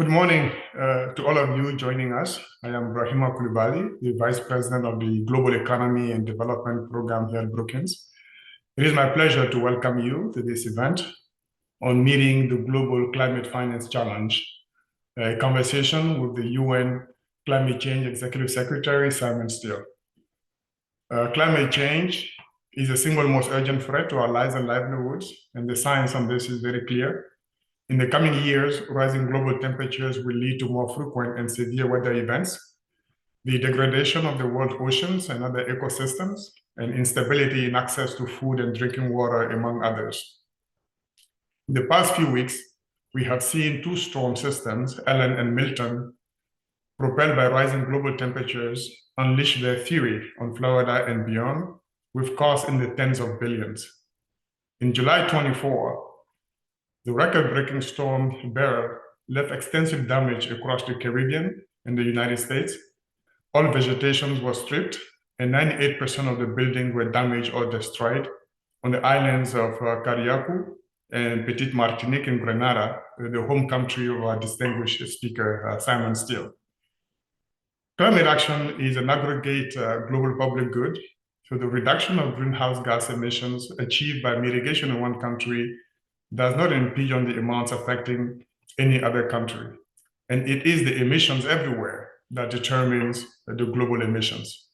Good morning to all of you joining us. I am Brahima Coulibaly, the Vice President of the Global Economy and Development Program here at Brookings. It is my pleasure to welcome you to this event on meeting the Global Climate Finance Challenge, a conversation with the UN Climate Change Executive Secretary, Simon Stiell. Climate change is the single most urgent threat to our lives and livelihoods, and the science on this is very clear. In the coming years, rising global temperatures will lead to more frequent and severe weather events, the degradation of the world oceans and other ecosystems, and instability in access to food and drinking water, among others. In the past few weeks, we have seen two storm systems, Ellen and Milton, propelled by rising global temperatures, unleash their fury on Florida and beyond, with costs in the tens of billions. In July 24, the record-breaking storm Vera left extensive damage across the Caribbean and the United States. All vegetation was stripped, and 98% of the buildings were damaged or destroyed on the islands of Carriacou and Petite Martinique in Grenada, the home country of our distinguished speaker, Simon Stiell. Climate action is an aggregate global public good, so the reduction of greenhouse gas emissions achieved by mitigation in one country does not impinge on the amounts affecting any other country. And it is the emissions everywhere that determines the global emissions.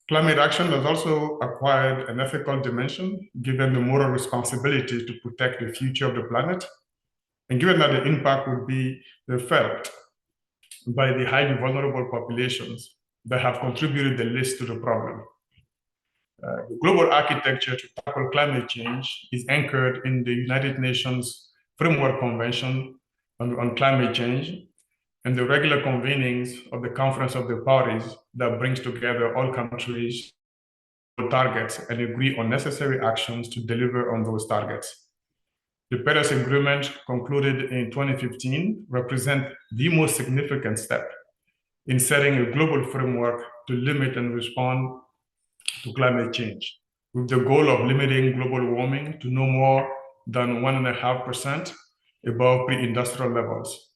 Climate action has also acquired an ethical dimension, given the moral responsibility to protect the future of the planet, and given that the impact would be felt by the highly vulnerable populations that have contributed the least to the problem. The global architecture to tackle climate change is anchored in the United Nations Framework Convention on Climate Change and the regular convenings of the Conference of the Parties that brings together all countries targets and agree on necessary actions to deliver on those targets. The Paris Agreement, concluded in 2015, represents the most significant step in setting a global framework to limit and respond to climate change, with the goal of limiting global warming to no more than 1.5% above pre-industrial levels.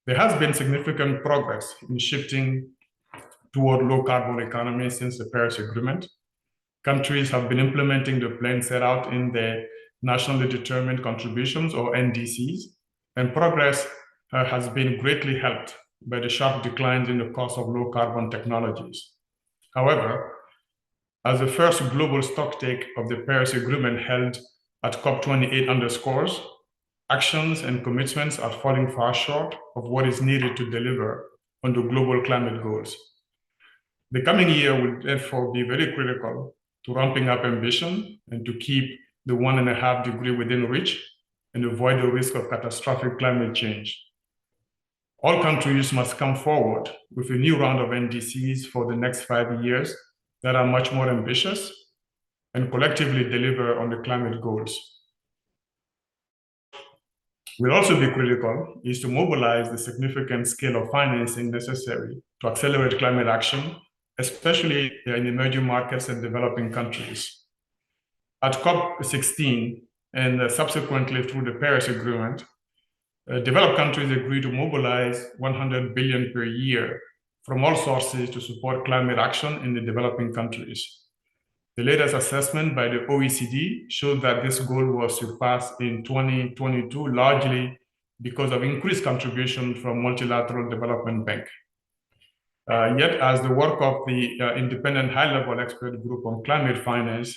There has been significant progress in shifting toward low-carbon economy since the Paris Agreement. Countries have been implementing the plan set out in their nationally determined contributions, or NDCs, and progress has been greatly helped by the sharp declines in the cost of low-carbon technologies. However, as the first global stocktake of the Paris Agreement held at COP28 underscores, actions and commitments are falling far short of what is needed to deliver on the global climate goals. The coming year will therefore be very critical to ramping up ambition and to keep the 1.5 degree within reach and avoid the risk of catastrophic climate change. All countries must come forward with a new round of NDCs for the next 5 years that are much more ambitious and collectively deliver on the climate goals. Will also be critical is to mobilize the significant scale of financing necessary to accelerate climate action, especially in emerging markets and developing countries. At COP16 and subsequently through the Paris Agreement, developed countries agreed to mobilize 100 billion per year from all sources to support climate action in the developing countries. The latest assessment by the OECD showed that this goal was surpassed in 2022, largely because of increased contribution from multilateral development bank. Yet, as the work of the independent high-level expert group on climate finance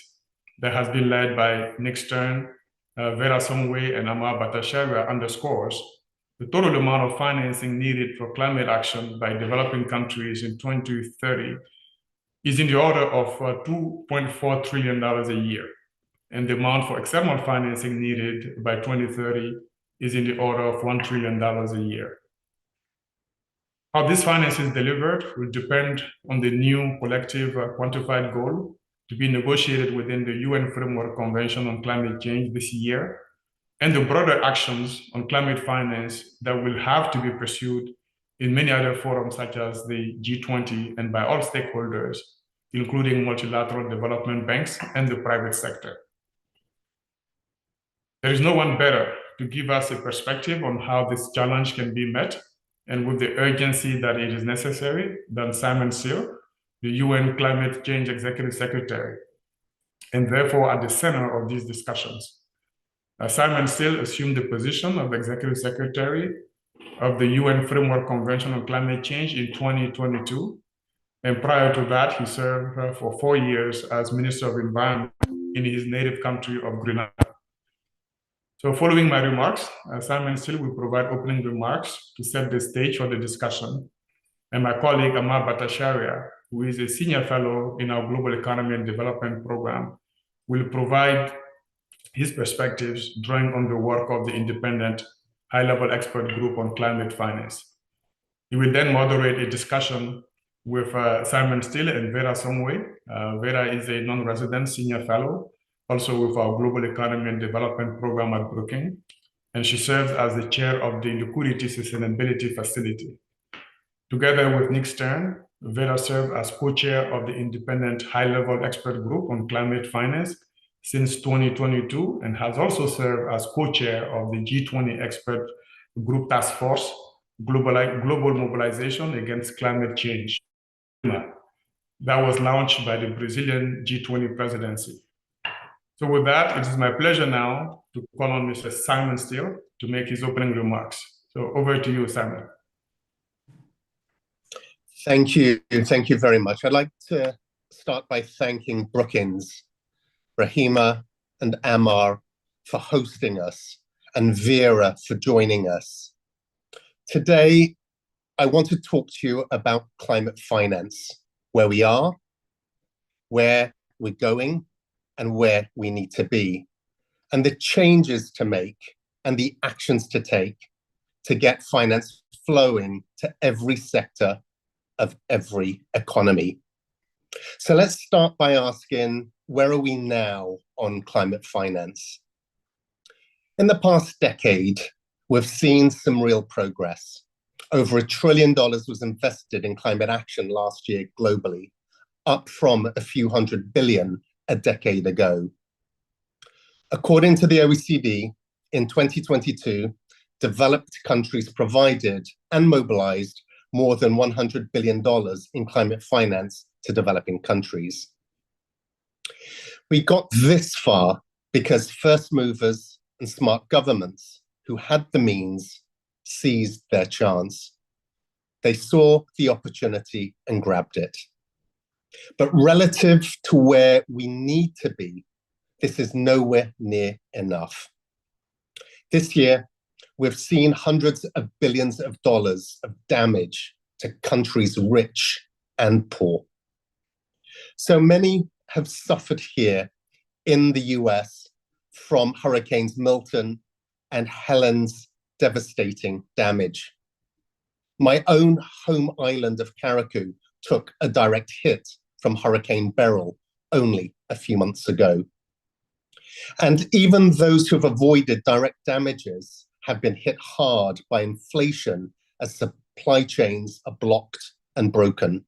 that has been led by Nick Stern, Vera Songwe, and Amar Bhattacharya underscores, the total amount of financing needed for climate action by developing countries in 2030 is in the order of $2.4 trillion a year. And the amount for external financing needed by 2030 is in the order of $1 trillion a year. How this finance is delivered will depend on the new collective quantified goal to be negotiated within the UN Framework Convention on Climate Change this year, and the broader actions on climate finance that will have to be pursued in many other forums such as the G20 and by all stakeholders, including multilateral development banks and the private sector. There is no one better to give us a perspective on how this challenge can be met and with the urgency that it is necessary than Simon Stiell, the UN Climate Change Executive Secretary, and therefore at the center of these discussions. Simon Stiell assumed the position of Executive Secretary of the UN Framework Convention on Climate Change in 2022. And prior to that, he served for 4 years as Minister of Environment in his native country of Grenada. So following my remarks, Simon Stiell will provide opening remarks to set the stage for the discussion. And my colleague, Amar Bhattacharya, who is a senior fellow in our Global Economy and Development Program, will provide his perspectives drawing on the work of the independent high-level expert group on climate finance. He will then moderate a discussion with Simon Stiell and Vera Songwe. Vera is a non-resident senior fellow, also with our Global Economy and Development Program at Brookings, and she serves as the chair of the Liquidity Sustainability Facility. Together with Nick Stern, Vera served as co-chair of the independent high-level expert group on climate finance since 2022, and has also served as co-chair of the G20 expert group task force, Global Mobilization Against Climate Change, that was launched by the Brazilian G20 presidency. So with that, it is my pleasure now to call on Mr. Simon Stiell to make his opening remarks. So over to you, Simon. Thank you very much. I'd like to start by thanking Brookings, Brahima and Amar for hosting us, and Vera for joining us. Today, I want to talk to you about climate finance, where we are, where we're going, and where we need to be, and the changes to make and the actions to take to get finance flowing to every sector of every economy. So let's start by asking, where are we now on climate finance? In the past decade, we've seen some real progress. Over $1 trillion was invested in climate action last year globally, up from a few $100 billion a decade ago. According to the OECD, in 2022, developed countries provided and mobilized more than $100 billion in climate finance to developing countries. We got this far because first movers and smart governments who had the means seized their chance. They saw the opportunity and grabbed it. But relative to where we need to be, this is nowhere near enough. This year, we've seen hundreds of billions of dollars of damage to countries rich and poor. So many have suffered here in the US from Hurricanes Milton and Helen's devastating damage. My own home island of Carriacou took a direct hit from Hurricane Beryl only a few months ago. And even those who have avoided direct damages have been hit hard by inflation as supply chains are blocked and broken.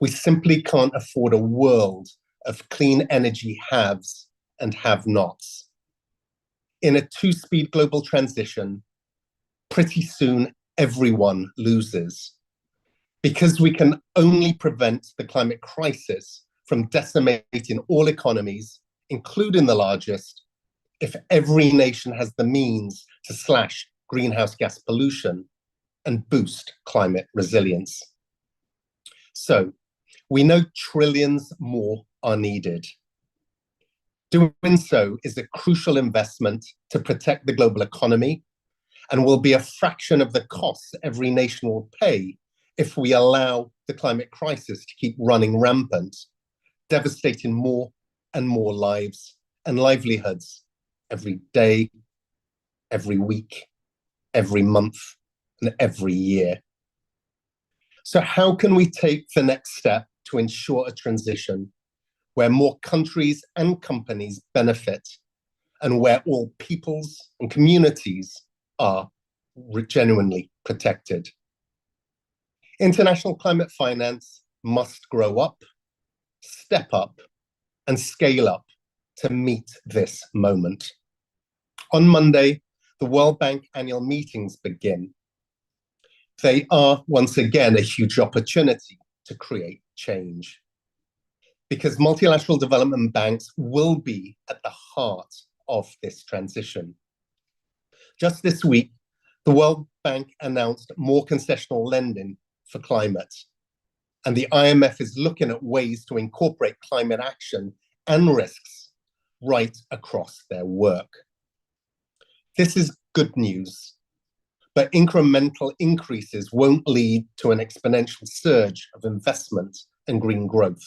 We simply can't afford a world of clean energy haves and have-nots. In a two-speed global transition, pretty soon everyone loses, because we can only prevent the climate crisis from decimating all economies, including the largest, if every nation has the means to slash greenhouse gas pollution and boost climate resilience. So we know trillions more are needed. Doing so is a crucial investment to protect the global economy and will be a fraction of the costs every nation will pay if we allow the climate crisis to keep running rampant, devastating more and more lives and livelihoods every day, every week, every month, and every year. So how can we take the next step to ensure a transition where more countries and companies benefit and where all peoples and communities are genuinely protected? International climate finance must grow up, step up, and scale up to meet this moment. On Monday, the World Bank annual meetings begin. They are, once again, a huge opportunity to create change, because multilateral development banks will be at the heart of this transition. Just this week, the World Bank announced more concessional lending for climate, and the IMF is looking at ways to incorporate climate action and risks right across their work. This is good news, but incremental increases won't lead to an exponential surge of investment and green growth.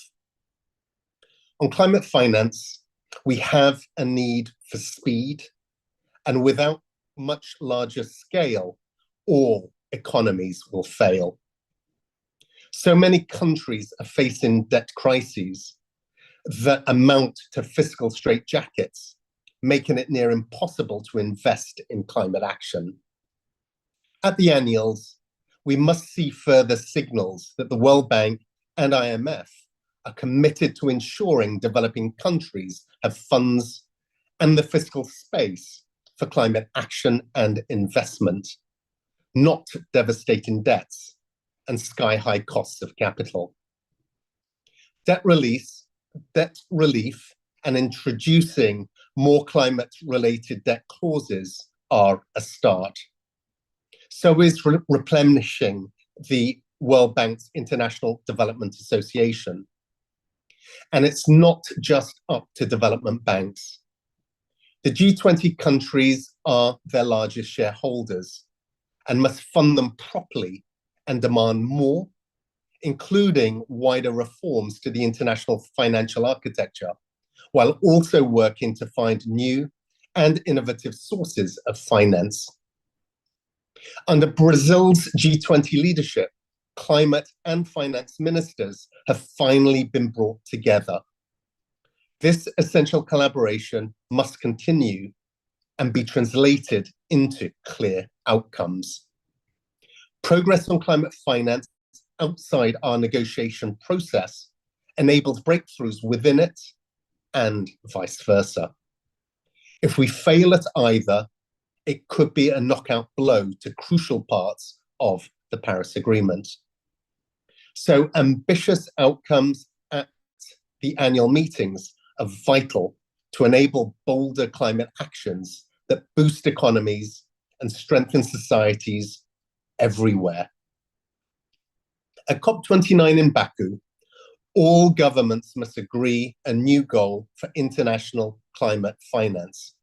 On climate finance, we have a need for speed, and without much larger scale, all economies will fail. So many countries are facing debt crises that amount to fiscal straitjackets, making it near impossible to invest in climate action. At the annuals, we must see further signals that the World Bank and IMF are committed to ensuring developing countries have funds and the fiscal space for climate action and investment, not devastating debts and sky-high costs of capital. Debt relief and introducing more climate-related debt clauses are a start. So is replenishing the World Bank's International Development Association. And it's not just up to development banks. The G20 countries are their largest shareholders and must fund them properly and demand more, including wider reforms to the international financial architecture, while also working to find new and innovative sources of finance. Under Brazil's G20 leadership, climate and finance ministers have finally been brought together. This essential collaboration must continue and be translated into clear outcomes. Progress on climate finance outside our negotiation process enables breakthroughs within it and vice versa. If we fail at either, it could be a knockout blow to crucial parts of the Paris Agreement. So ambitious outcomes at the annual meetings are vital to enable bolder climate actions that boost economies and strengthen societies everywhere. At COP29 in Baku, all governments must agree a new goal for international climate finance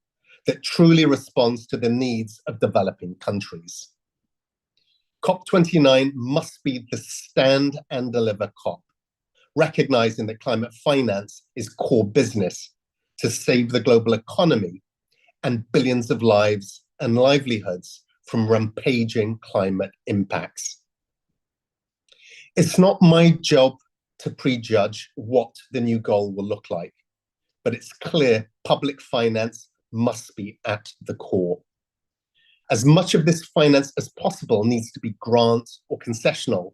that truly responds to the needs of developing countries. COP29 must be the stand and deliver COP, recognizing that climate finance is core business to save the global economy and billions of lives and livelihoods from rampaging climate impacts. It's not my job to prejudge what the new goal will look like, but it's clear public finance must be at the core. As much of this finance as possible needs to be grant or concessional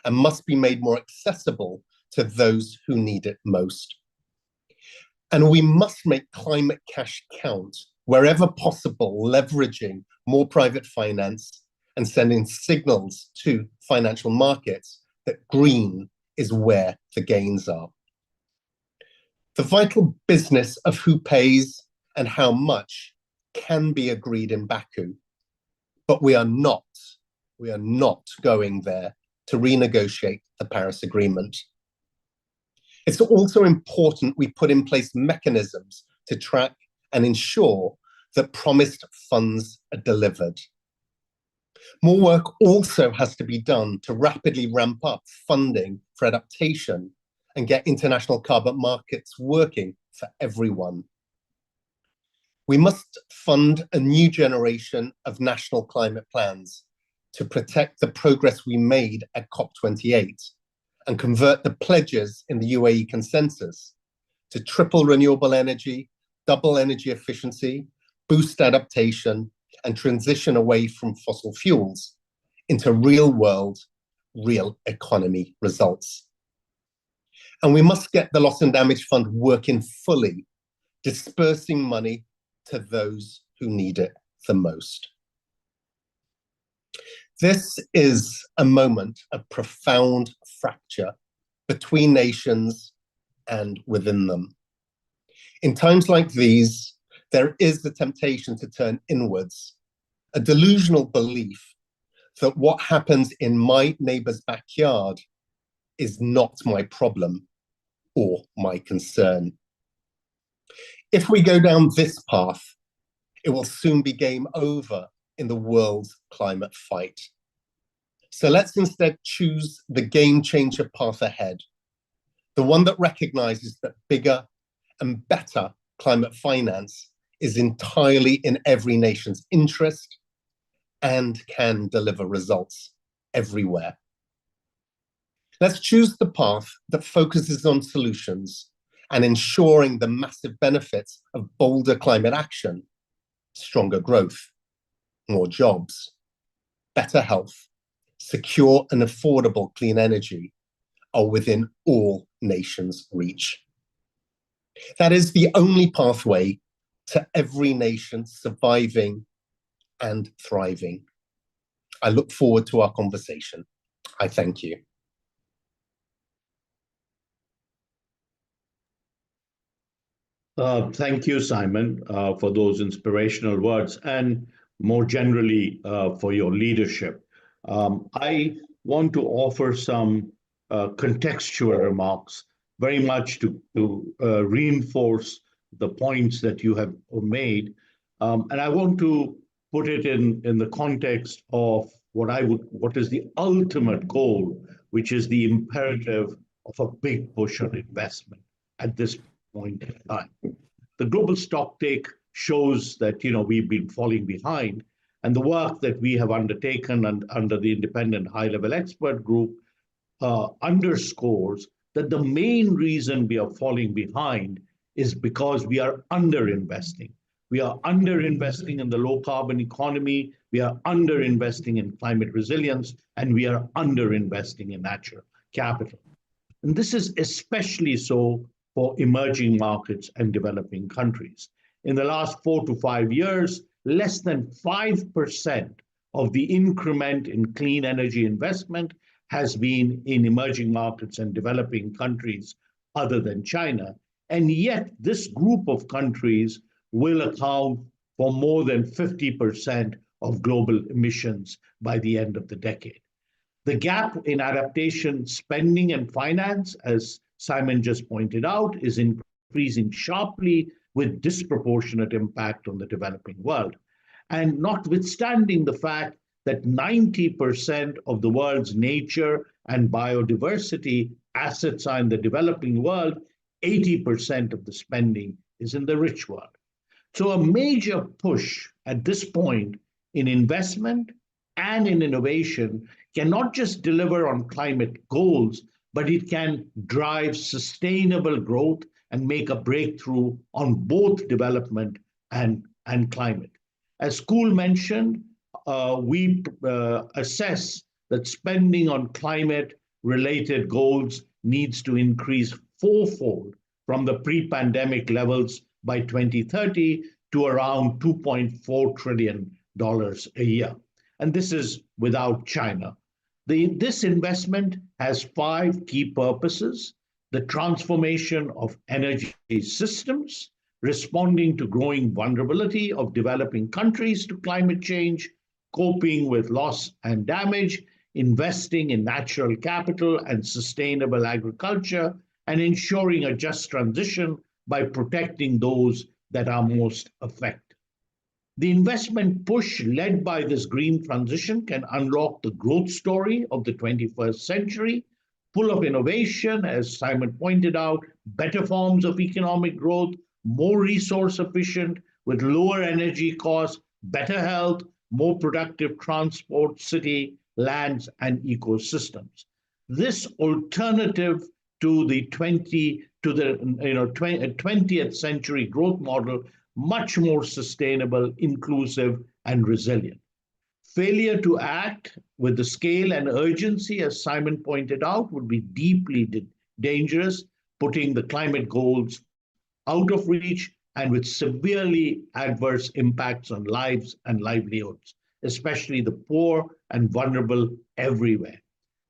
and must be made more accessible to those who need it most. And we must make climate cash count wherever possible, leveraging more private finance and sending signals to financial markets that green is where the gains are. The vital business of who pays and how much can be agreed in Baku, but we are not going there to renegotiate the Paris Agreement. It's also important we put in place mechanisms to track and ensure that promised funds are delivered. More work also has to be done to rapidly ramp up funding for adaptation and get international carbon markets working for everyone. We must fund a new generation of national climate plans to protect the progress we made at COP28 and convert the pledges in the UAE consensus to triple renewable energy, double energy efficiency, boost adaptation, and transition away from fossil fuels into real-world, real economy results. And we must get the Loss and Damage Fund working fully, dispersing money to those who need it the most. This is a moment of profound fracture between nations and within them. In times like these, there is the temptation to turn inwards, a delusional belief that what happens in my neighbor's backyard is not my problem or my concern. If we go down this path, it will soon be game over in the world's climate fight. So let's instead choose the game changer path ahead, the one that recognizes that bigger and better climate finance is entirely in every nation's interest and can deliver results everywhere. Let's choose the path that focuses on solutions and ensuring the massive benefits of bolder climate action, stronger growth, more jobs, better health, secure and affordable clean energy are within all nations' reach. That is the only pathway to every nation surviving and thriving. I look forward to our conversation. I thank you. Thank you, Simon, for those inspirational words and more generally for your leadership. I want to offer some contextual remarks, very much to reinforce the points that you have made. And I want to put it in the context of what is the ultimate goal, which is the imperative of a big push on investment at this point in time. The global stocktake shows that we've been falling behind, and the work that we have undertaken under the independent high-level expert group underscores that the main reason we are falling behind is because we are underinvesting. We are underinvesting in the low-carbon economy, we are underinvesting in climate resilience, and we are underinvesting in natural capital. And this is especially so for emerging markets and developing countries. In the last 4 to 5 years, less than 5% of the increment in clean energy investment has been in emerging markets and developing countries other than China. And yet this group of countries will account for more than 50% of global emissions by the end of the decade. The gap in adaptation spending and finance, as Simon just pointed out, is increasing sharply with disproportionate impact on the developing world. And notwithstanding the fact that 90% of the world's nature and biodiversity assets are in the developing world, 80% of the spending is in the rich world. So a major push at this point in investment and in innovation can not just deliver on climate goals, but it can drive sustainable growth and make a breakthrough on both development and climate. As Cool mentioned, we assess that spending on climate-related goals needs to increase fourfold from the pre-pandemic levels by 2030 to around $2.4 trillion a year. And this is without China. This investment has 5 key purposes: the transformation of energy systems, responding to growing vulnerability of developing countries to climate change, coping with loss and damage, investing in natural capital and sustainable agriculture, and ensuring a just transition by protecting those that are most affected. The investment push led by this green transition can unlock the growth story of the 21st century, full of innovation, as Simon pointed out, better forms of economic growth, more resource efficient, with lower energy costs, better health, more productive transport, city, lands, and ecosystems. This alternative to the 20th century growth model, much more sustainable, inclusive, and resilient. Failure to act with the scale and urgency, as Simon pointed out, would be deeply dangerous, putting the climate goals out of reach and with severely adverse impacts on lives and livelihoods, especially the poor and vulnerable everywhere.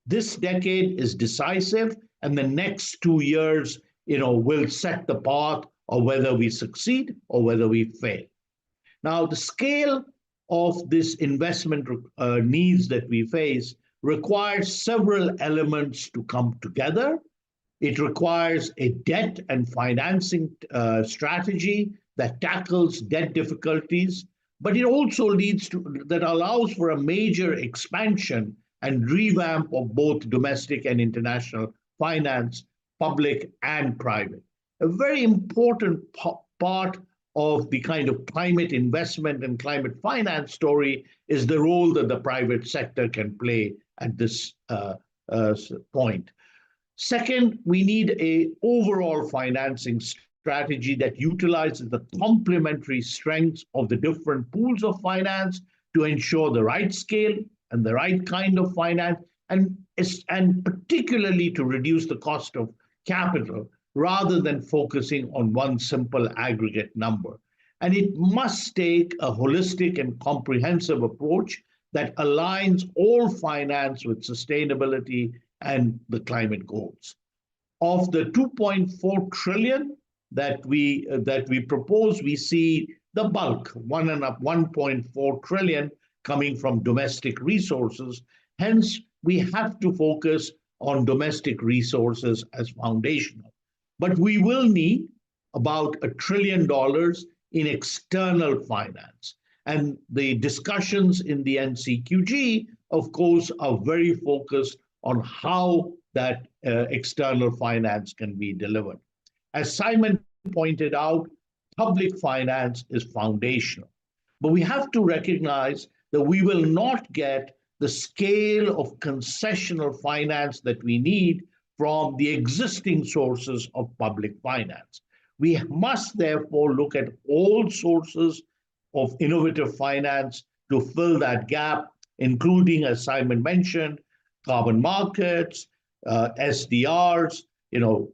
This decade is decisive, and the next 2 years, will set the path of whether we succeed or whether we fail. Now, the scale of this investment needs that we face requires several elements to come together. It requires a debt and financing strategy that tackles debt difficulties, but it also that allows for a major expansion and revamp of both domestic and international finance, public and private. A very important part of the kind of climate investment and climate finance story is the role that the private sector can play at this point. Second, we need an overall financing strategy that utilizes the complementary strengths of the different pools of finance to ensure the right scale and the right kind of finance, and particularly to reduce the cost of capital rather than focusing on one simple aggregate number. And it must take a holistic and comprehensive approach that aligns all finance with sustainability and the climate goals. Of the 2.4 trillion that we propose, we see the bulk, 1.4 trillion, coming from domestic resources. Hence, we have to focus on domestic resources as foundational. But we will need about $1 trillion in external finance. And the discussions in the NCQG, of course, are very focused on how that external finance can be delivered. As Simon pointed out, public finance is foundational. But we have to recognize that we will not get the scale of concessional finance that we need from the existing sources of public finance. We must therefore look at all sources of innovative finance to fill that gap, including, as Simon mentioned, carbon markets, SDRs,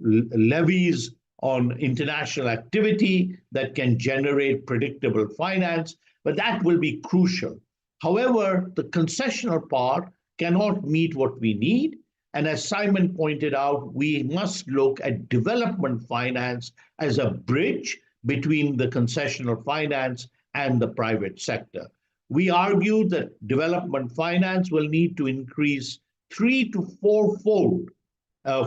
levies on international activity that can generate predictable finance, but that will be crucial. However, the concessional part cannot meet what we need. And as Simon pointed out, we must look at development finance as a bridge between the concessional finance and the private sector. We argue that development finance will need to increase 3 to 4-fold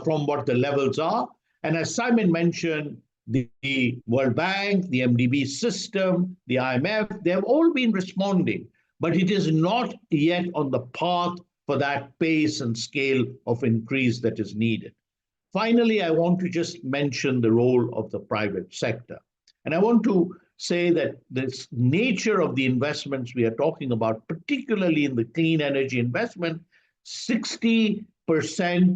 from what the levels are. And as Simon mentioned, the World Bank, the MDB system, the IMF, they have all been responding, but it is not yet on the path for that pace and scale of increase that is needed. Finally, I want to just mention the role of the private sector. And I want to say that this nature of the investments we are talking about, particularly in the clean energy investment, 60%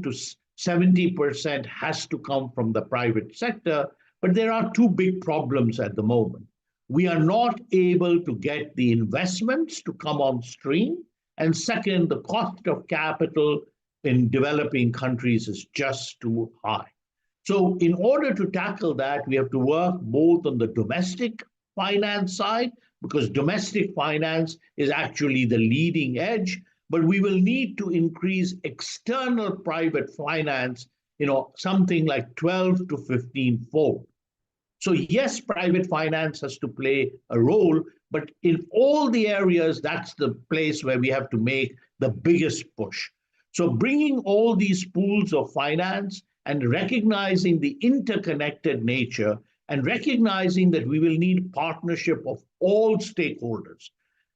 to 70% has to come from the private sector. But there are two big problems at the moment. We are not able to get the investments to come on stream. And second, the cost of capital in developing countries is just too high. So in order to tackle that, we have to work both on the domestic finance side, because domestic finance is actually the leading edge, but we will need to increase external private finance, something like 12 to 15-fold. So yes, private finance has to play a role, but in all the areas, that's the place where we have to make the biggest push. So bringing all these pools of finance and recognizing the interconnected nature and recognizing that we will need partnership of all stakeholders,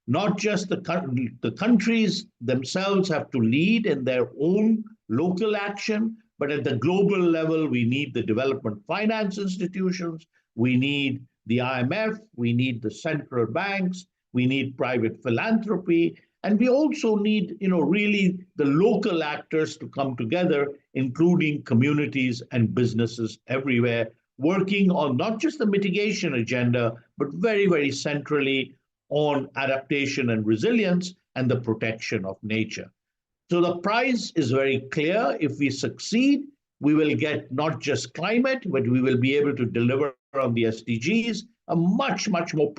not just the countries themselves have to lead in their own local action, but at the global level, we need the development finance institutions, we need the IMF, we need the central banks, we need private philanthropy, and we also need, really the local actors to come together, including communities and businesses everywhere, working on not just the mitigation agenda, but very, very centrally on adaptation and resilience and the protection of nature. So the prize is very clear. If we succeed, we will get not just climate, but we will be able to deliver on the SDGs, a much more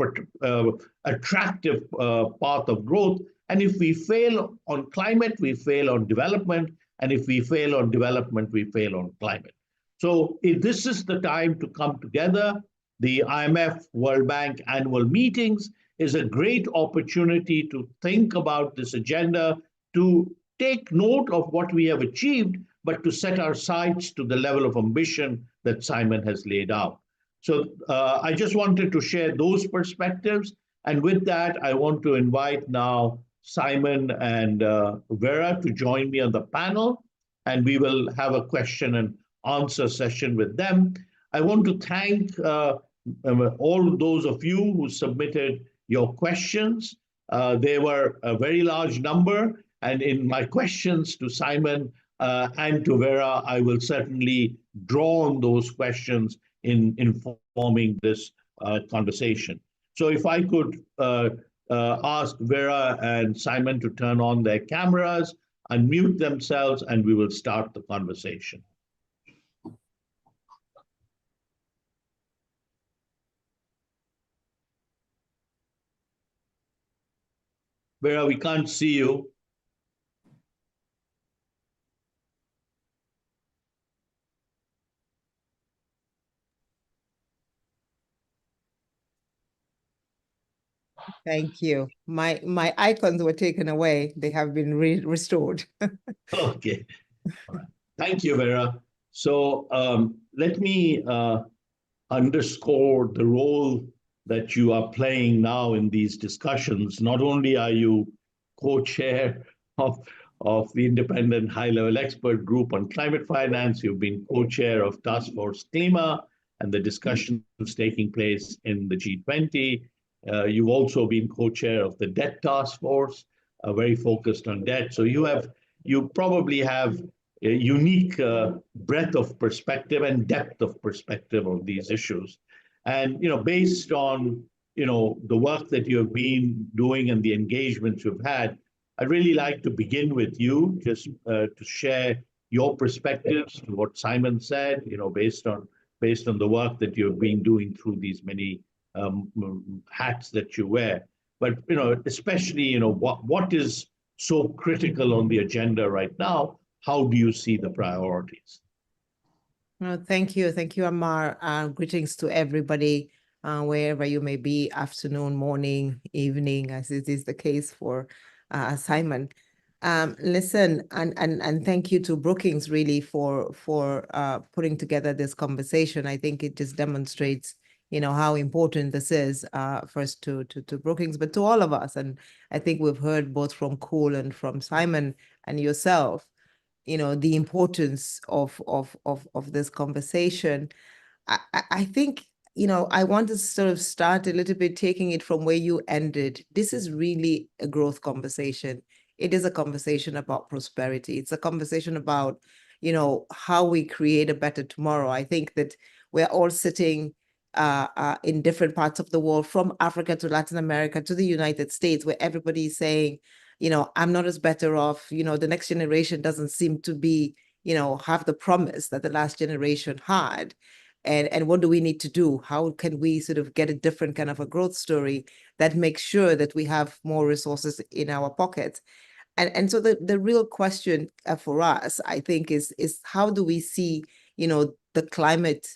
attractive path of growth. And if we fail on climate, we fail on development. And if we fail on development, we fail on climate. So if this is the time to come together. The IMF World Bank annual meetings is a great opportunity to think about this agenda, to take note of what we have achieved, but to set our sights to the level of ambition that Simon has laid out. So I just wanted to share those perspectives. And with that, I want to invite now Simon and Vera to join me on the panel, and we will have a question and answer session with them. I want to thank all those of you who submitted your questions. They were a very large number, and in my questions to Simon and to Vera, I will certainly draw on those questions in informing this conversation. So if I could ask Vera and Simon to turn on their cameras, unmute themselves, and we will start the conversation. Vera, we can't see you. Thank you. My icons were taken away. They have been restored. Okay. All right. Thank you, Vera. So let me underscore the role that you are playing now in these discussions. Not only are you co-chair of the Independent High-Level Expert Group on Climate Finance, you've been co-chair of Task Force Klima and the discussions taking place in the G20. You've also been co-chair of the Debt Task Force, very focused on debt. So you probably have a unique breadth of perspective and depth of perspective of these issues. And based on the work that you have been doing and the engagements you've had, I'd really like to begin with you, just to share your perspectives to what Simon said, based on the work that you've been doing through these many hats that you wear. But especially what is so critical on the agenda right now? How do you see the priorities? Thank you, Amar. Greetings to everybody, wherever you may be, afternoon, morning, evening, as it is the case for Simon. Listen, and thank you to Brookings really for putting together this conversation. I think it just demonstrates how important this is, first to Brookings, but to all of us. And I think we've heard both from Cool and from Simon and yourself, the importance of this conversation. I think, I want to sort of start a little bit taking it from where you ended. This is really a growth conversation. It is a conversation about prosperity. It's a conversation about, how we create a better tomorrow. I think that we're all sitting in different parts of the world, from Africa to Latin America to the United States, where everybody is saying, I'm not as better off. The next generation doesn't seem to be, have the promise that the last generation had. And what do we need to do? How can we sort of get a different kind of a growth story that makes sure that we have more resources in our pockets? And so the real question for us, I think, is how do we see, the climate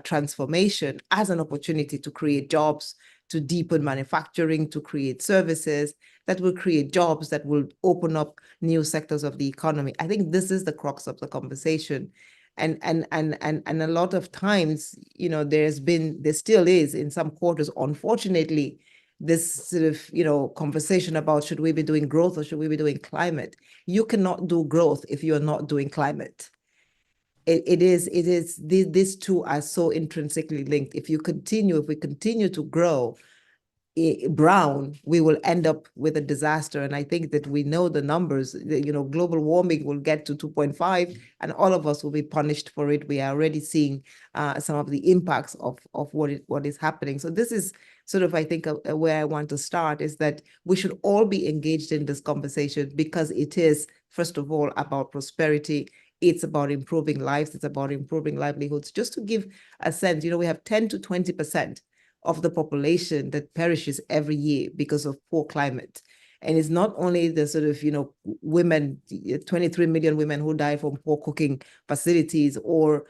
transformation as an opportunity to create jobs, to deepen manufacturing, to create services that will create jobs, that will open up new sectors of the economy. I think this is the crux of the conversation. And a lot of times, there still is in some quarters, unfortunately, this sort of, conversation about should we be doing growth or should we be doing climate? You cannot do growth if you're not doing climate. These two are so intrinsically linked. If we continue to grow brown, we will end up with a disaster. And I think that we know the numbers, global warming will get to 2.5 and all of us will be punished for it. We are already seeing some of the impacts of what is happening. So this is sort of, I think, where I want to start, is that we should all be engaged in this conversation, because it is, first of all, about prosperity. It's about improving lives. It's about improving livelihoods. Just to give a sense, we have 10 to 20% of the population that perishes every year because of poor climate. And it's not only the sort of, women, 23 million women who die from poor cooking facilities, or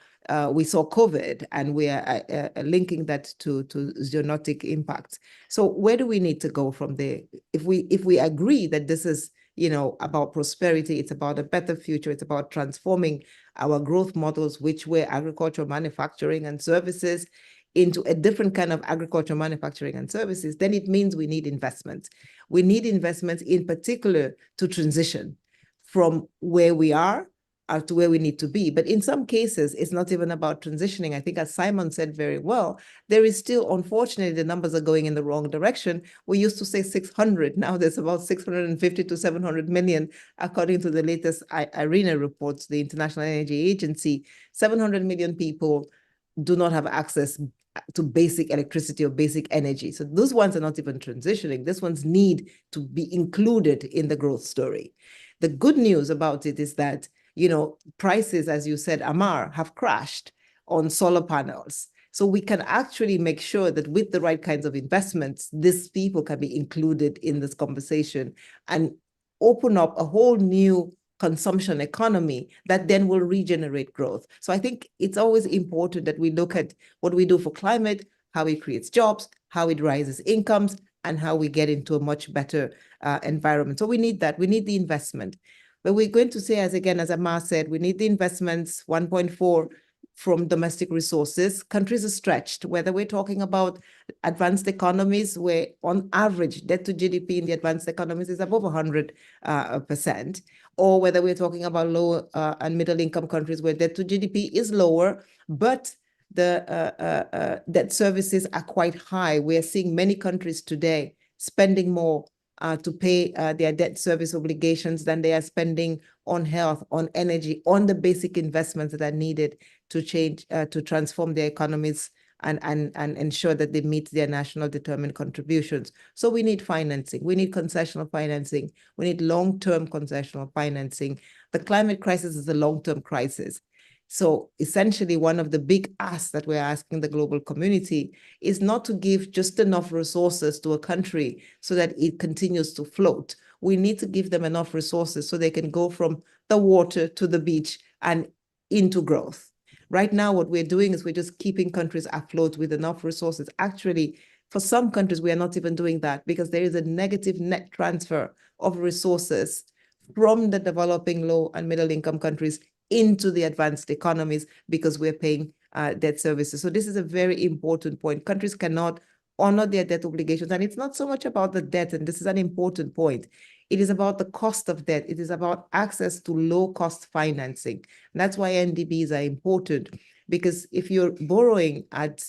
we saw COVID, and we are linking that to zoonotic impacts. So where do we need to go from there? If we agree that this is, about prosperity, it's about a better future, it's about transforming our growth models, which were agriculture, manufacturing, and services, into a different kind of agriculture, manufacturing, and services, then it means we need investments. We need investments in particular to transition from where we are to where we need to be. But in some cases, it's not even about transitioning. I think, as Simon said very well, there is still, unfortunately, the numbers are going in the wrong direction. We used to say 600. Now there's about 650 to 700 million, according to the latest IRENA reports, the International Energy Agency. 700 million people do not have access to basic electricity or basic energy. So those ones are not even transitioning. These ones need to be included in the growth story. The good news about it is that, prices, as you said, Amar, have crashed on solar panels. So we can actually make sure that with the right kinds of investments, these people can be included in this conversation and open up a whole new consumption economy that then will regenerate growth. So I think it's always important that we look at what we do for climate, how it creates jobs, how it rises incomes, and how we get into a much better environment. So we need that. We need the investment. But we're going to say, as Amar said, we need the investments, 1.4 from domestic resources. Countries are stretched, whether we're talking about advanced economies, where on average debt to GDP in the advanced economies is above 100%, or whether we're talking about low and middle income countries where debt to GDP is lower, but the debt services are quite high. We are seeing many countries today spending more to pay their debt service obligations than they are spending on health, on energy, on the basic investments that are needed to change, to transform their economies and ensure that they meet their national determined contributions. So we need financing. We need concessional financing. We need long-term concessional financing. The climate crisis is a long-term crisis. So essentially, one of the big asks that we're asking the global community is not to give just enough resources to a country so that it continues to float. We need to give them enough resources so they can go from the water to the beach and into growth. Right now, what we're doing is we're just keeping countries afloat with enough resources. Actually, for some countries, we are not even doing that because there is a negative net transfer of resources from the developing low and middle income countries into the advanced economies because we're paying debt services. So this is a very important point. Countries cannot honor their debt obligations. And it's not so much about the debt, and this is an important point. It is about the cost of debt. It is about access to low-cost financing. And that's why NDBs are important, because if you're borrowing at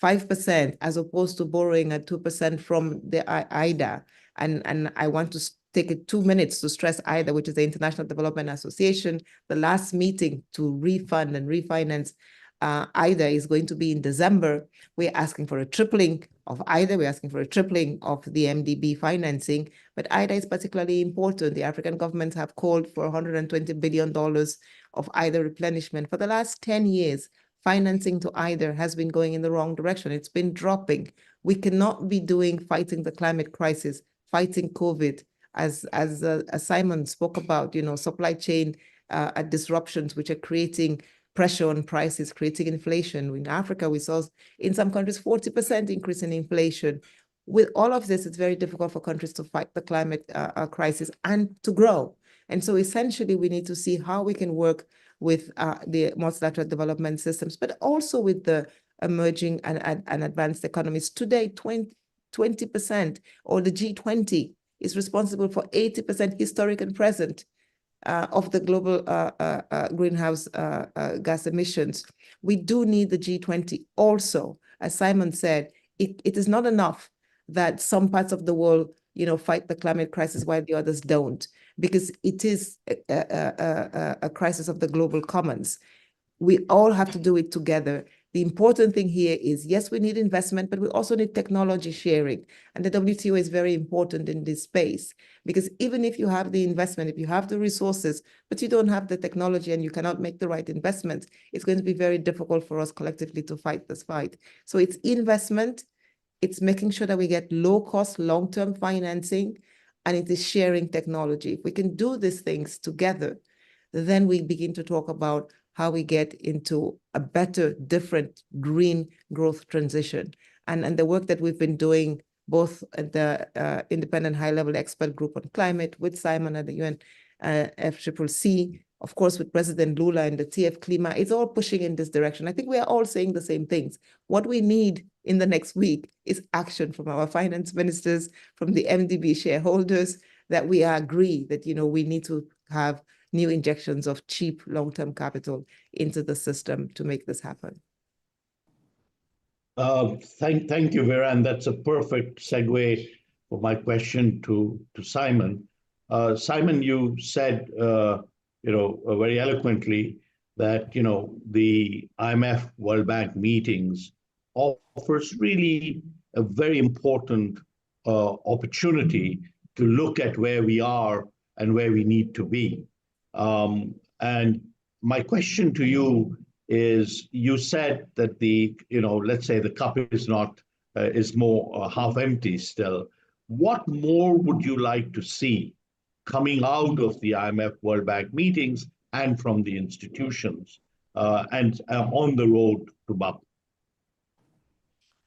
5% as opposed to borrowing at 2% from the IDA, and I want to take 2 minutes to stress IDA, which is the International Development Association. The last meeting to refund and refinance IDA is going to be in December. We're asking for a tripling of IDA. We're asking for a tripling of the MDB financing. But IDA is particularly important. The African governments have called for $120 billion of IDA replenishment. For the last 10 years, financing to IDA has been going in the wrong direction. It's been dropping. We cannot be fighting the climate crisis, fighting COVID, as Simon spoke about, supply chain disruptions, which are creating pressure on prices, creating inflation. In Africa, we saw in some countries 40% increase in inflation. With all of this, it's very difficult for countries to fight the climate crisis and to grow. And so essentially, we need to see how we can work with the multilateral development systems, but also with the emerging and advanced economies. Today, 20% or the G20 is responsible for 80% historic and present of the global greenhouse gas emissions. We do need the G20 also. As Simon said, it is not enough that some parts of the world, fight the climate crisis while the others don't, because it is a crisis of the global commons. We all have to do it together. The important thing here is, yes, we need investment, but we also need technology sharing. And the WTO is very important in this space, because even if you have the investment, if you have the resources, but you don't have the technology and you cannot make the right investments, it's going to be very difficult for us collectively to fight this fight. So it's investment, It's making sure that we get low-cost, long-term financing, and it is sharing technology. If we can do these things together, then we begin to talk about how we get into a better, different green growth transition. And the work that we've been doing, both at the Independent High-Level Expert Group on Climate with Simon at the UN FCCC, of course, with President Lula and the TF Klima, it's all pushing in this direction. I think we are all saying the same things. What we need in the next week is action from our finance ministers, from the MDB shareholders, that we agree that, we need to have new injections of cheap long-term capital into the system to make this happen. Thank you, Vera, and that's a perfect segue for my question to Simon. Simon, you said, very eloquently that, the IMF World Bank meetings offers really a very important opportunity to look at where we are and where we need to be. And my question to you is, you said that let's say the cup is more half empty still. What more would you like to see coming out of the IMF World Bank meetings and from the institutions and on the road to BUP?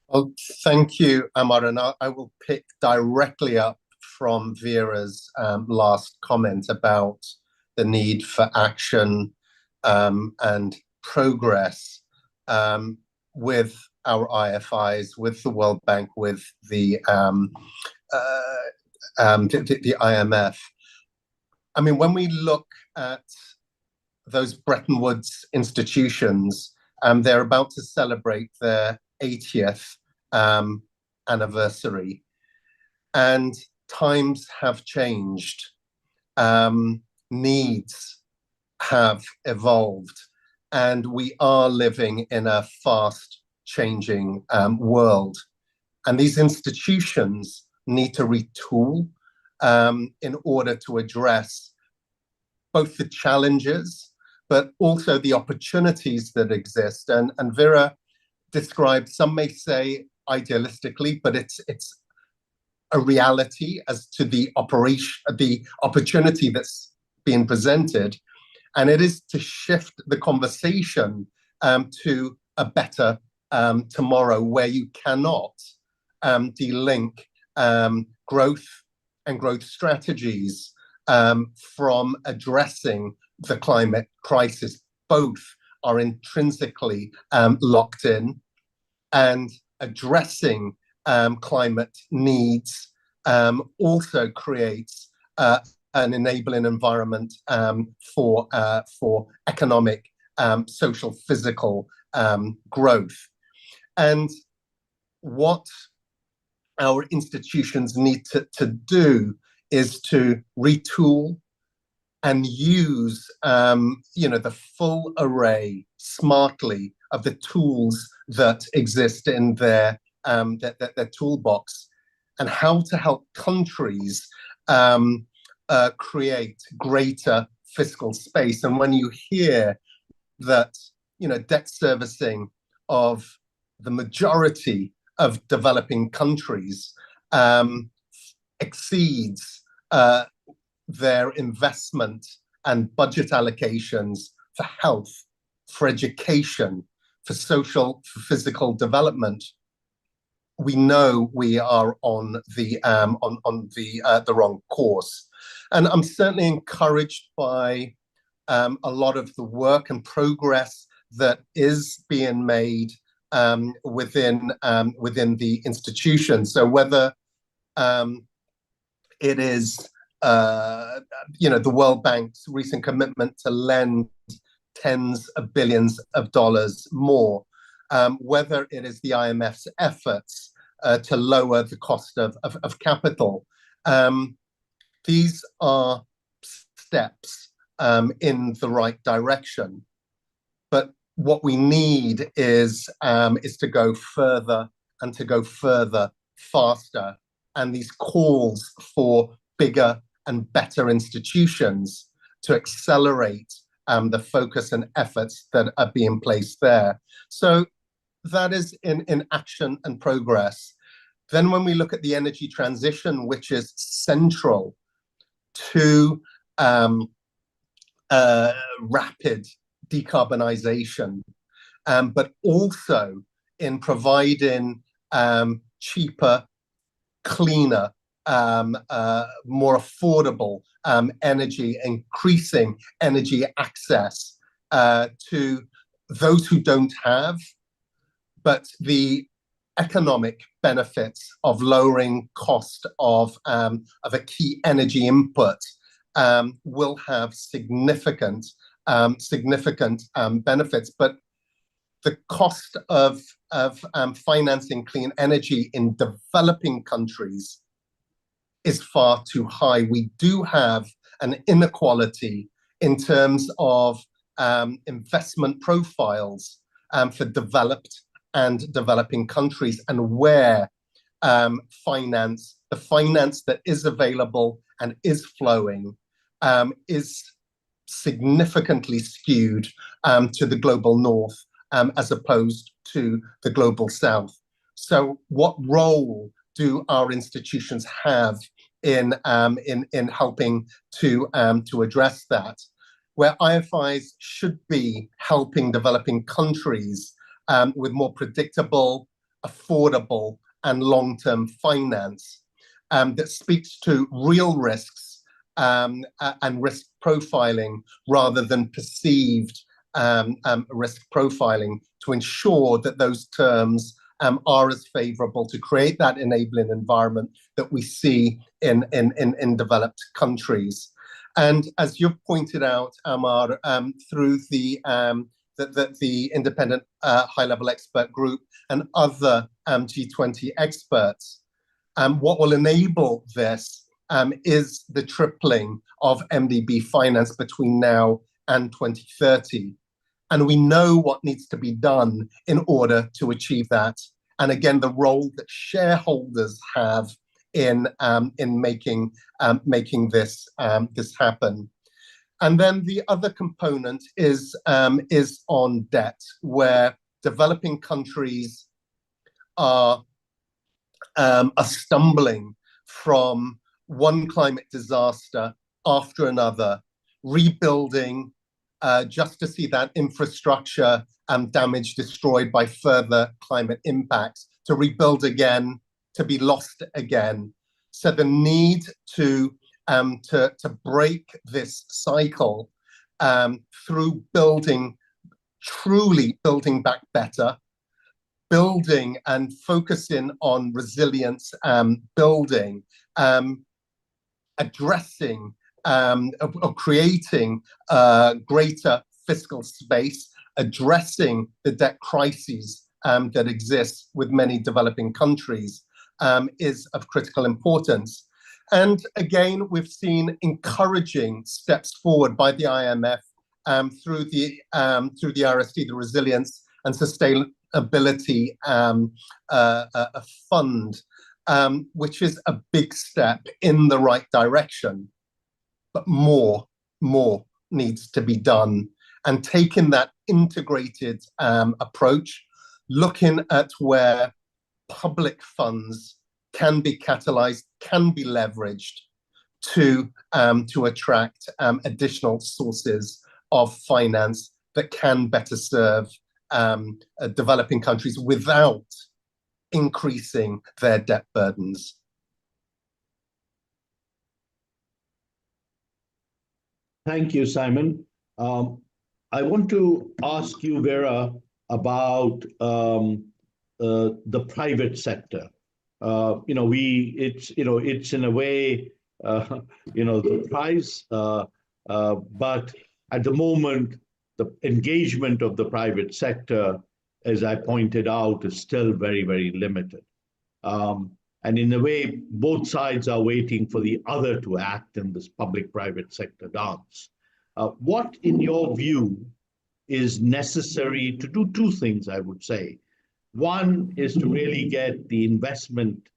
Well, thank you, Amar, and I will pick directly up from Vera's last comment about the need for action and progress with our IFIs, with the World Bank, with the IMF. I mean, when we look at those Bretton Woods institutions, they're about to celebrate their 80th anniversary, and times have changed. Needs have evolved, and we are living in a fast changing world. And these institutions need to retool in order to address both the challenges, but also the opportunities that exist. And Vera described, some may say idealistically, but it's a reality as to the opportunity that's being presented. And it is to shift the conversation to a better tomorrow, where you cannot delink growth and growth strategies from addressing the climate crisis. Both are intrinsically locked in, and addressing climate needs also creates an enabling environment for economic, social, physical growth. And what our institutions need to do is to retool and use the full array smartly of the tools that exist in their toolbox, and how to help countries create greater fiscal space. And when you hear that debt servicing of the majority of developing countries exceeds their investment and budget allocations for health, for education, for social, for physical development, we know we are on the wrong course. And I'm certainly encouraged by a lot of the work and progress that is being made within the institution. So whether it is the World Bank's recent commitment to lend tens of billions of dollars more, whether it is the IMF's efforts to lower the cost of capital, these are steps in the right direction. But what we need is to go further, and to go further faster. And these calls for bigger and better institutions to accelerate the focus and efforts that are being placed there. So that is in action and progress. Then when we look at the energy transition, which is central to rapid decarbonization, but also in providing cheaper, cleaner, more affordable energy, increasing energy access to those who don't have, but the economic benefits of lowering cost of a key energy input will have significant benefits. But the cost of financing clean energy in developing countries is far too high. We do have an inequality in terms of investment profiles for developed and developing countries, and where the finance that is available and is flowing is significantly skewed to the global north as opposed to the global south. So what role do our institutions have in helping to address that? Where IFIs should be helping developing countries with more predictable, affordable, and long-term finance that speaks to real risks and risk profiling rather than perceived risk profiling, to ensure that those terms are as favorable to create that enabling environment that we see in developed countries. And as you've pointed out, Amar, through the independent high-level expert group and other G20 experts, what will enable this is the tripling of MDB finance between now and 2030. And we know what needs to be done in order to achieve that. And again, the role that shareholders have in making this happen. And then the other component is on debt, where developing countries are stumbling from one climate disaster after another, rebuilding just to see that infrastructure damage destroyed by further climate impacts, to rebuild again, to be lost again. So the need to break this cycle through truly building back better, building and focusing on resilience, building, addressing or creating greater fiscal space, addressing the debt crises that exists with many developing countries is of critical importance. And again, we've seen encouraging steps forward by the IMF through the RSD, the Resilience and Sustainability Fund, which is a big step in the right direction. But more needs to be done. And taking that integrated approach, looking at where public funds can be catalyzed, can be leveraged to attract additional sources of finance that can better serve developing countries without increasing their debt burdens. Thank you, Simon. I want to ask you, Vera, about the private sector. It's in a way, the prize, but at the moment, the engagement of the private sector, as I pointed out, is still very, very limited. And in a way, both sides are waiting for the other to act in this public-private sector dance. What, in your view, is necessary to do two things, I would say? One is to really get the investment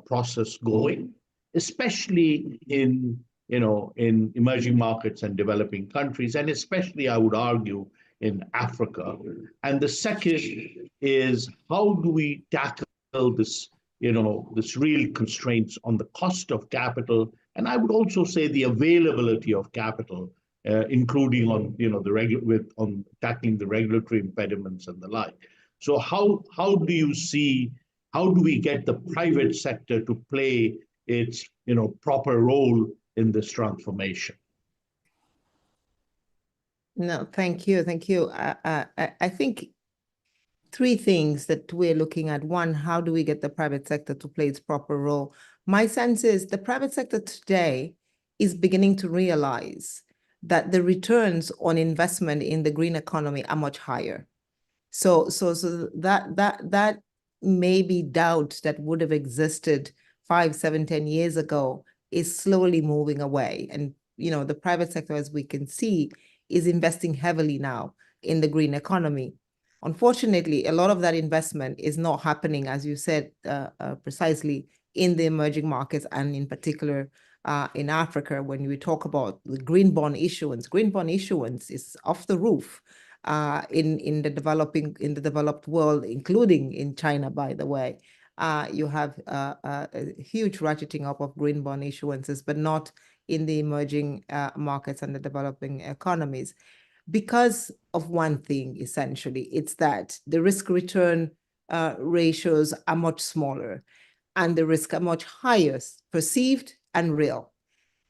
process going, especially in emerging markets and developing countries, and especially, I would argue, in Africa. And the second is, how do we tackle this this real constraints on the cost of capital, and I would also say the availability of capital, including on on tackling the regulatory impediments and the like. So how do we get the private sector to play its proper role in this transformation? No, thank you. I think three things that we're looking at. One, how do we get the private sector to play its proper role? My sense is the private sector today is beginning to realize that the returns on investment in the green economy are much higher. So that maybe doubt that would have existed 5, 7, 10 years ago is slowly moving away. And the private sector, as we can see, is investing heavily now in the green economy. Unfortunately, a lot of that investment is not happening, as you said, precisely in the emerging markets, and in particular in Africa. When we talk about the green bond issuance is off the roof in the developed world, including in China, by the way. You have a huge ratcheting up of green bond issuances, but not in the emerging markets and the developing economies, because of one thing, essentially. It's that the risk-return ratios are much smaller, and the risks are much higher, perceived and real.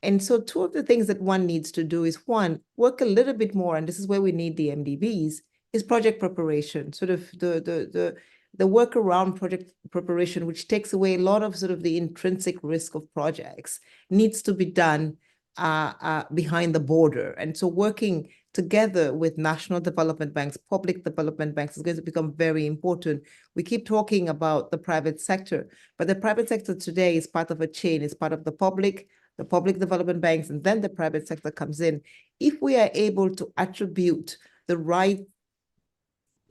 And so two of the things that one needs to do is, one, work a little bit more, and this is where we need the MDBs, is project preparation, sort of the work around project preparation, which takes away a lot of sort of the intrinsic risk of projects, needs to be done behind the border. And so working together with national development banks, public development banks, is going to become very important. We keep talking about the private sector, but the private sector today is part of a chain. It's part of the public development banks, and then the private sector comes in. If we are able to attribute the right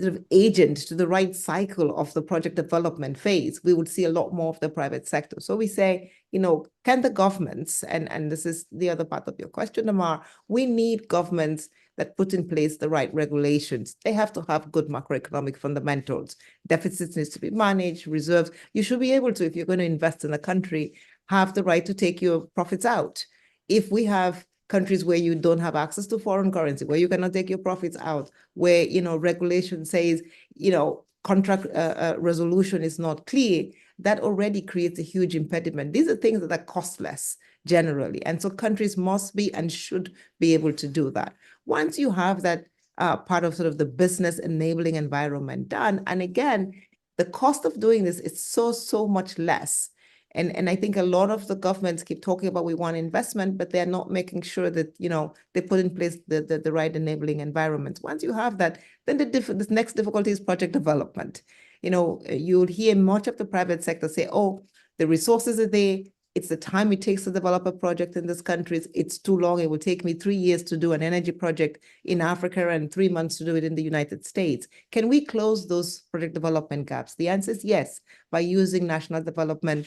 sort of agent to the right cycle of the project development phase, we would see a lot more of the private sector. So we say, can the governments, and this is the other part of your question, Amar, we need governments that put in place the right regulations. They have to have good macroeconomic fundamentals. Deficits needs to be managed, reserves. You should be able to, if you're going to invest in a country, have the right to take your profits out. If we have countries where you don't have access to foreign currency, where you cannot take your profits out, where regulation says contract resolution is not clear, that already creates a huge impediment. These are things that are costless generally, and so countries must be and should be able to do that. Once you have that part of sort of the business enabling environment done, and again, the cost of doing this is so much less. And I think a lot of the governments keep talking about we want investment, but they're not making sure that, they put in place the right enabling environments. Once you have that, then the next difficulty is project development. You'll hear much of the private sector say, oh, the resources are there. It's the time it takes to develop a project in this country. It's too long. It will take me 3 years to do an energy project in Africa and 3 months to do it in the United States. Can we close those project development gaps? The answer is yes, by using national development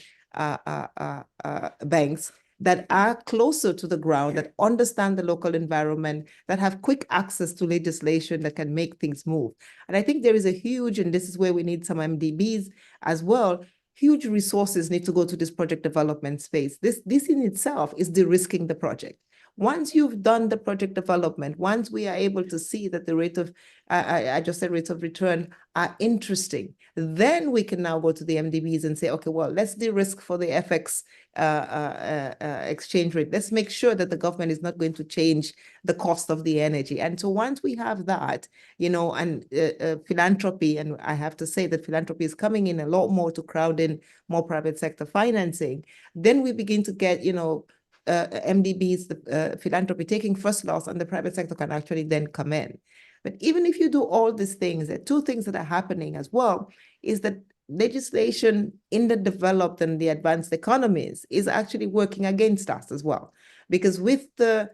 banks that are closer to the ground, that understand the local environment, that have quick access to legislation that can make things move. And I think there is a huge, and this is where we need some MDBs as well, huge resources need to go to this project development space. This in itself is de-risking the project. Once you've done the project development, once we are able to see that the rate of, I just said rates of return are interesting, then we can now go to the MDBs and say, okay, well, let's de-risk for the FX exchange rate. Let's make sure that the government is not going to change the cost of the energy. And so once we have that, and philanthropy, and I have to say that philanthropy is coming in a lot more to crowd in more private sector financing, then we begin to get, MDBs, the philanthropy taking first loss, and the private sector can actually then come in. But even if you do all these things, there are two things that are happening as well, is that legislation in the developed and the advanced economies is actually working against us as well. Because with the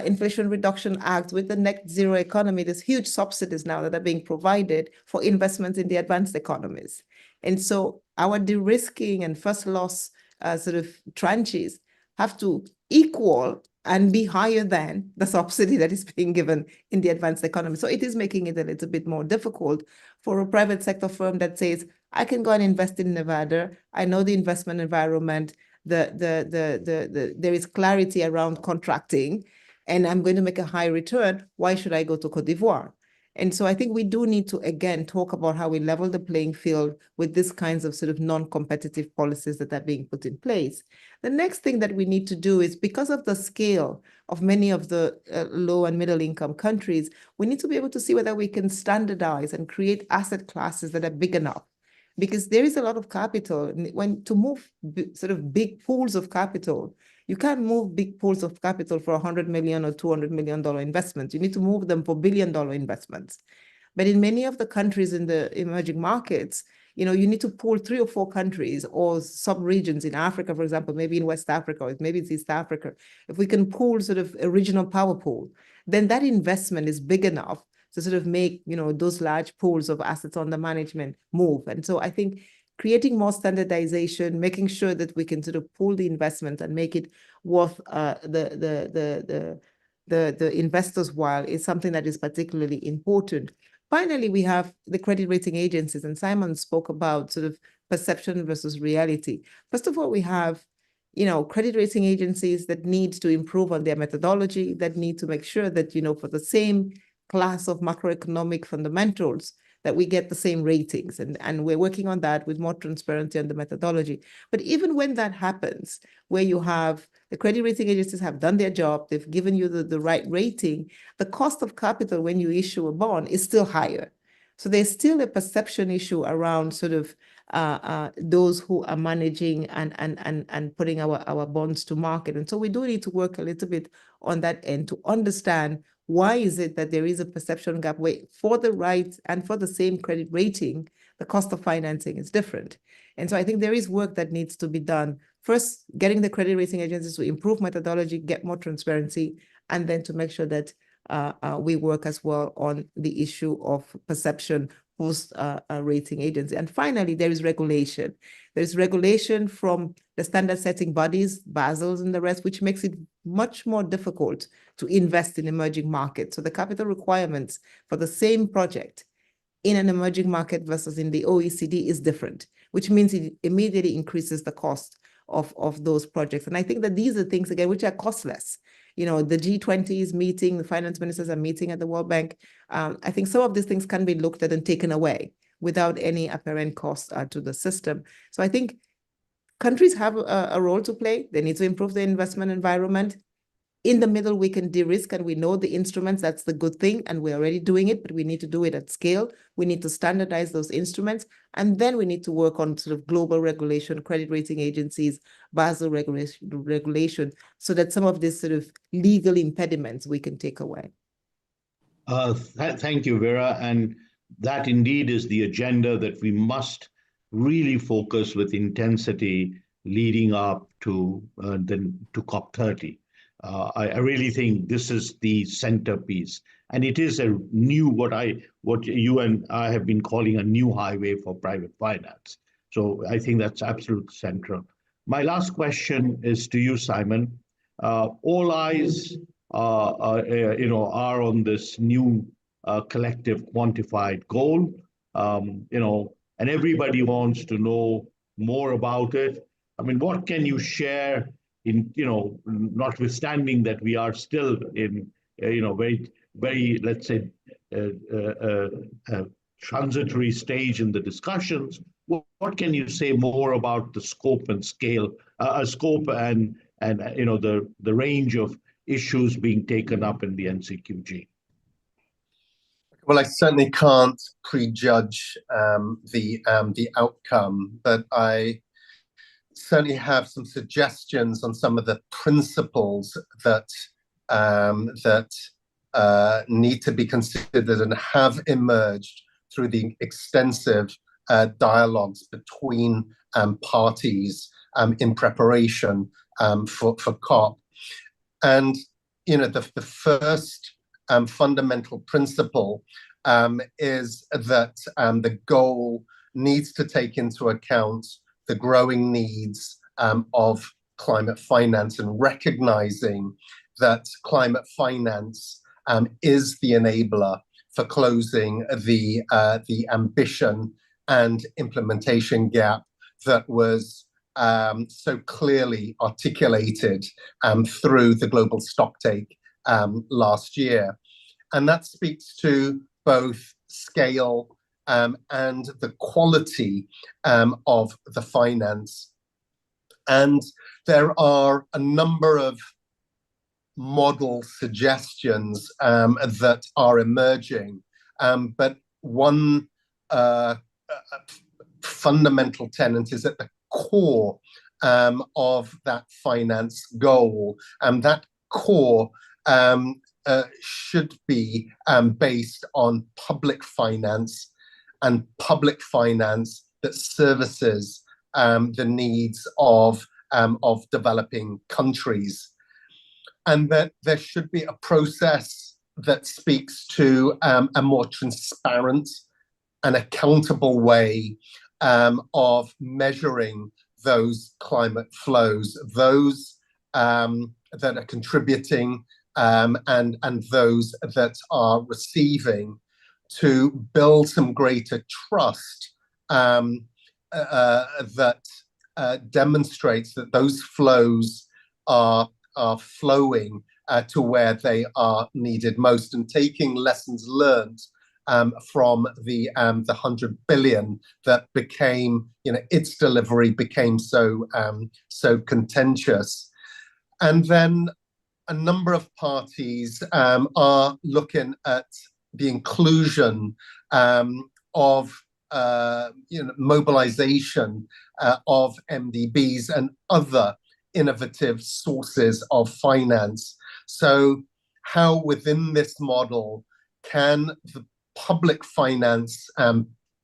Inflation Reduction Act, with the net zero economy, there's huge subsidies now that are being provided for investments in the advanced economies. And so our de-risking and first loss sort of tranches have to equal and be higher than the subsidy that is being given in the advanced economy. So it is making it a little bit more difficult for a private sector firm that says, I can go and invest in Nevada. I know the investment environment. There is clarity around contracting, and I'm going to make a high return. Why should I go to Cote d'Ivoire? And so I think we do need to, again, talk about how we level the playing field with these kinds of sort of non-competitive policies that are being put in place. The next thing that we need to do is, because of the scale of many of the low and middle income countries, we need to be able to see whether we can standardize and create asset classes that are big enough. Because there is a lot of capital. When to move sort of big pools of capital, you can't move big pools of capital for $100 million or $200 million investments. You need to move them for billion-dollar investments. But in many of the countries in the emerging markets, you need to pool 3 or 4 countries or sub-regions in Africa, for example, maybe in West Africa, or maybe it's East Africa. If we can pool sort of a regional power pool, then that investment is big enough to sort of make, those large pools of assets under management move. And so I think creating more standardization, making sure that we can sort of pool the investment and make it worth the investors' while is something that is particularly important. Finally, we have the credit rating agencies, and Simon spoke about sort of perception versus reality. First of all, we have credit rating agencies that need to improve on their methodology, that need to make sure that, for the same class of macroeconomic fundamentals, that we get the same ratings. And we're working on that with more transparency on the methodology. But even when that happens, where you have the credit rating agencies have done their job, they've given you the right rating, the cost of capital when you issue a bond is still higher. So there's still a perception issue around sort of those who are managing and putting our bonds to market. And so we do need to work a little bit on that end to understand why is it that there is a perception gap where for the right and for the same credit rating, the cost of financing is different. And so I think there is work that needs to be done. First, getting the credit rating agencies to improve methodology, get more transparency, and then to make sure that we work as well on the issue of perception post rating agency. And finally, there is regulation. There's regulation from the standard setting bodies, Basel and the rest, which makes it much more difficult to invest in emerging markets. So the capital requirements for the same project in an emerging market versus in the OECD is different, which means it immediately increases the cost of those projects. And I think that these are things, again, which are costless. The G20 is meeting, the finance ministers are meeting at the World Bank. I think some of these things can be looked at and taken away without any apparent cost to the system. So I think countries have a role to play. They need to improve the investment environment. In the middle, we can de-risk, and we know the instruments. That's the good thing, and we're already doing it, but we need to do it at scale. We need to standardize those instruments, and then we need to work on sort of global regulation, credit rating agencies, Basel regulation, so that some of these sort of legal impediments we can take away. Thank you, Vera. And that indeed is the agenda that we must really focus with intensity leading up to COP30. I really think this is the centerpiece, and it is a new what you and I have been calling a new highway for private finance. So I think that's absolutely central. My last question is to you, Simon. All eyes are on this new collective quantified goal, and everybody wants to know more about it. I mean, what can you share? Notwithstanding that we are still in, very, very, let's say, transitory stage in the discussions, what can you say more about the scope and scale, and the range of issues being taken up in the NCQG? Well, I certainly can't prejudge the outcome, but I certainly have some suggestions on some of the principles that need to be considered and have emerged through the extensive dialogues between parties in preparation for COP. And the first fundamental principle is that the goal needs to take into account the growing needs of climate finance and recognizing that climate finance is the enabler for closing the ambition and implementation gap that was so clearly articulated through the global stocktake last year. And that speaks to both scale and the quality of the finance. And there are a number of model suggestions that are emerging, but one fundamental tenet is at the core of that finance goal, and that core should be based on public finance, and public finance that services the needs of developing countries. And that there should be a process that speaks to a more transparent and accountable way of measuring those climate flows, those that are contributing and those that are receiving, to build some greater trust that demonstrates that those flows are flowing to where they are needed most, and taking lessons learned from the 100 billion that became, its delivery became so contentious. And then a number of parties are looking at the inclusion of mobilization of MDBs and other innovative sources of finance. So how within this model can the public finance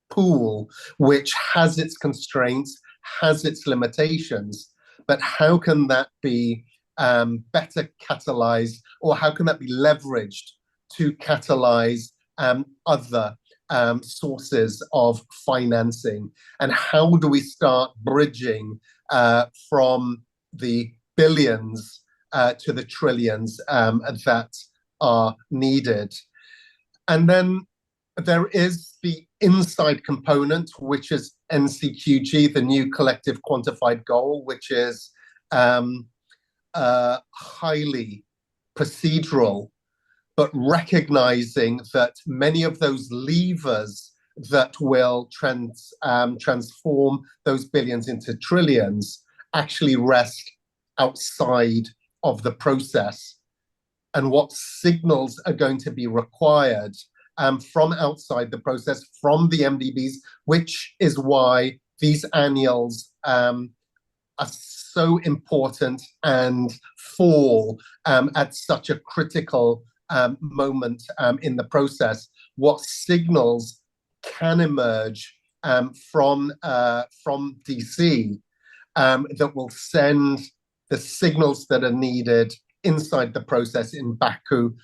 pool, which has its constraints, has its limitations, but how can that be better catalyzed, or how can that be leveraged to catalyze other sources of financing? And how do we start bridging from the billions to the trillions that are needed? And then there is the inside component, which is NCQG, the new collective quantified goal, which is highly procedural, but recognizing that many of those levers that will transform those billions into trillions actually rest outside of the process, and what signals are going to be required from outside the process, from the MDBs, which is why these annuals are so important and fall at such a critical moment in the process. What signals can emerge from DC that will send the signals that are needed inside the process in Baku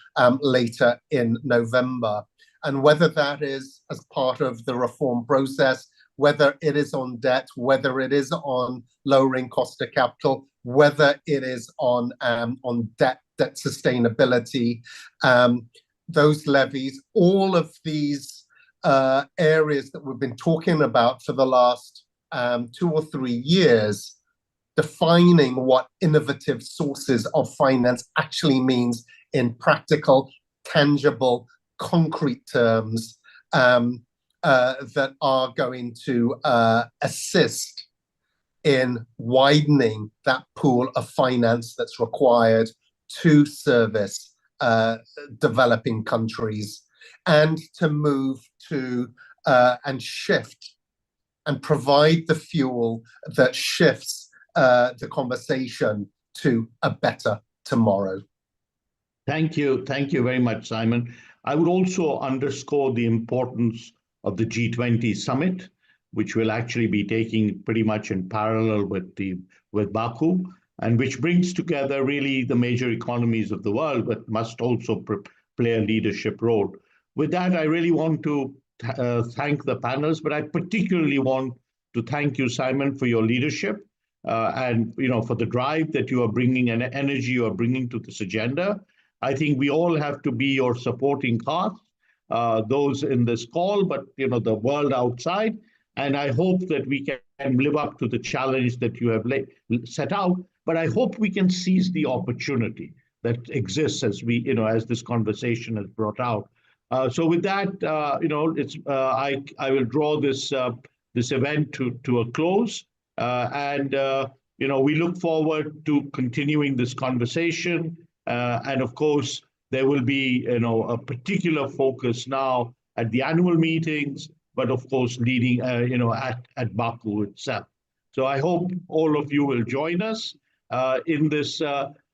later in November? And whether that is as part of the reform process, whether it is on debt, whether it is on lowering cost of capital, whether it is on debt sustainability, those levies, all of these areas that we've been talking about for the last 2 or 3 years, defining what innovative sources of finance actually means in practical, tangible, concrete terms, that are going to assist in widening that pool of finance that's required to service developing countries, and to move to and shift and provide the fuel that shifts the conversation to a better tomorrow. Thank you. Thank you very much, Simon. I would also underscore the importance of the G20 summit, which will actually be taking pretty much in parallel with Baku, and which brings together really the major economies of the world, but must also play a leadership role. With that, I really want to thank the panelists, but I particularly want to thank you, Simon, for your leadership and for the drive that you are bringing and energy you are bringing to this agenda. I think we all have to be your supporting cast, those in this call, but the world outside. And I hope that we can live up to the challenge that you have set out. But I hope we can seize the opportunity that exists as as this conversation has brought out. So with that, I will draw this event to a close, and we look forward to continuing this conversation. And of course, there will be a particular focus now at the annual meetings, but of course leading at Baku itself. So I hope all of you will join us in this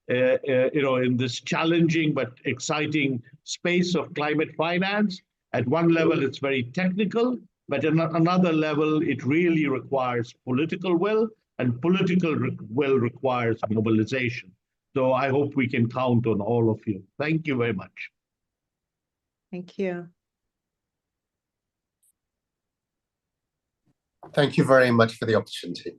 in this challenging but exciting space of climate finance. At one level, it's very technical, but at another level, it really requires political will, and political will requires mobilization. So I hope we can count on all of you. Thank you very much. Thank you. Thank you very much for the opportunity.